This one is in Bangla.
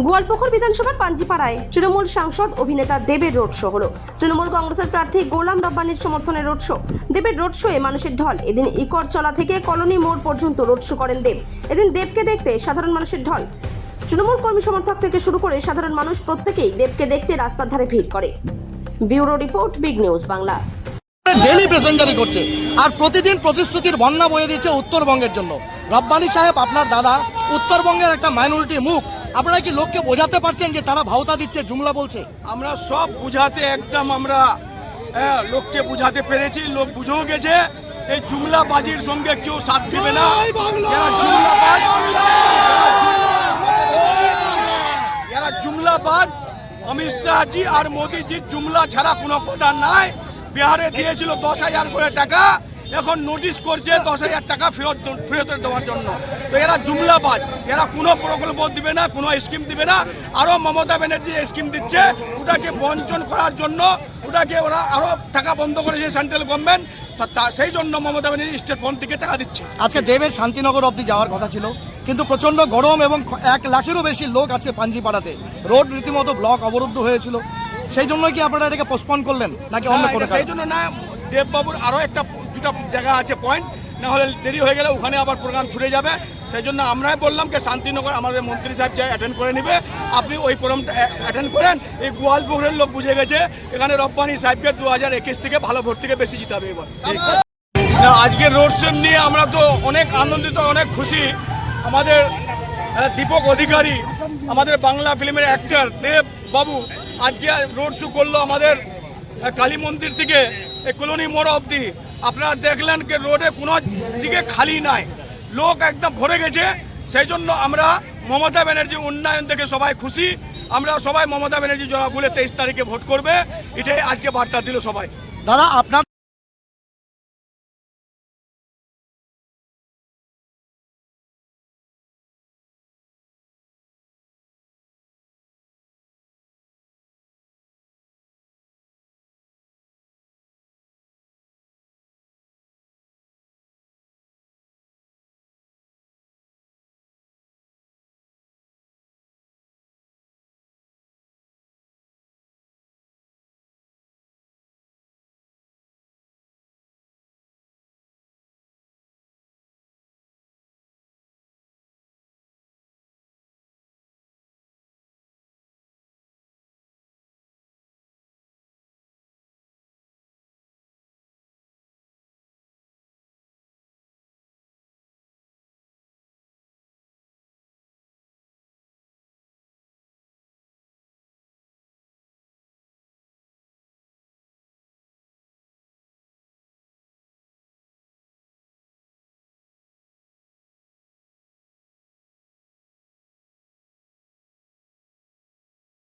গোয়ালপুকুর বিধানসভার পাঞ্জিপাড়ায় তৃণমূল সাংসদ অভিনেতা দেবের রোড শো হলো। তৃণমূল কংগ্রেসের প্রার্থী গোলাম রব্বানির সমর্থনে রোড শো। দেবের রোড শোয়ে মানুষের ঢল। এদিন ইকরচলা থেকে কলোনি মোড় পর্যন্ত রোড শো করেন দেব। এদিন দেবকে দেখতে সাধারণ মানুষের ঢল। তৃণমূল কর্মী সমর্থক থেকে শুরু করে সাধারণ মানুষ প্রত্যেকেই দেবকে দেখতে রাস্তার ধারে ভিড় করে। Bureau report, big news Bangla. Daily প্যাসেঞ্জারি করছে আর প্রতিদিন প্রতিশ্রুতির বন্যা বয়ে দিচ্ছে উত্তরবঙ্গের জন্য। রব্বানি সাহেব, আপনার দাদা উত্তরবঙ্গের একটা মাইনরিটি মুখ, আপনারা কি লোককে বোঝাতে পারছেন যে তারা ভাওতা দিচ্ছে, জুমলা বলছে? আমরা সব বুঝাতে একদম আমরা লোককে বুঝাতে পেরেছি, লোক বুঝেও গেছে। এই জুমলাবাজির সঙ্গে কেউ সাথ দেবে না। যারা জুমলাবাজ, অমিত শাহজি আর মোদিজির জুমলা ছাড়া কোনো কথা নাই। বিহারে দিয়েছিল 10,000 করে টাকা, এখন নোটিশ করছে 10,000 টাকা ফেরত দেওয়ার জন্য। তো এরা জুমলাবাজ, এরা কোনো প্রকল্প দিবে না, কোনো স্কিম দিবে না। আরও মমতা ব্যানার্জি স্কিম দিচ্ছে, ওটাকে বঞ্চন করার জন্য, ওটাকে ওরা আরও টাকা বন্ধ করেছে সেন্ট্রাল গভর্নমেন্ট। সেই জন্য মমতা ব্যানার্জি স্টেট ফান্ড থেকে টাকা দিচ্ছে। আজকে দেবের শান্তিনগর অবধি যাওয়ার কথা ছিল, কিন্তু প্রচন্ড গরম এবং 1 লাখেরও বেশি লোক আজকে পাঞ্জিপাড়াতে। রোড রীতিমতো ব্লক অবরুদ্ধ হয়েছিল, সেই জন্য কি আপনারা এটাকে পোস্টপোন করলেন নাকি অন্য কোনো? সেই জন্য না, দেববাবুর আরও দুটা জায়গা আছে পয়েন্ট, না হলে দেরি হয়ে গেলে ওখানে আবার প্রোগ্রাম ছুটে যাবে। সেই জন্য আমরাই বললাম যে শান্তিনগর আমাদের মন্ত্রী সাহেব যা অ্যাটেন্ড করে নেবে, আপনি ওই প্রোগ্রামটা অ্যাটেন্ড করেন। এই গোয়ালপুকুরের লোক বুঝে গেছে এখানে রব্বানি সাহেবকে 2021 থেকে ভালো ভোট থেকে বেশি জিতাবে এবার। আজকের রোড শো নিয়ে আমরা তো অনেক আনন্দিত, অনেক খুশি। আমাদের দীপক অধিকারী, আমাদের বাংলা ফিল্মের অ্যাক্টর দেব বাবু আজকে রোড শো করলো আমাদের কালী মন্দির থেকে কলোনি মোড় অবধি। আপনারা দেখলেন যে রোডে কোনো দিকে খালি নাই, লোক একদম ভরে গেছে। সেই জন্য আমরা মমতা ব্যানার্জি উন্নয়ন থেকে সবাই খুশি। আমরা সবাই মমতা ব্যানার্জি জোড়া বলে 23 তারিখে ভোট করবে, এটাই আজকে বার্তা দিল সবাই। দাদা, আপনার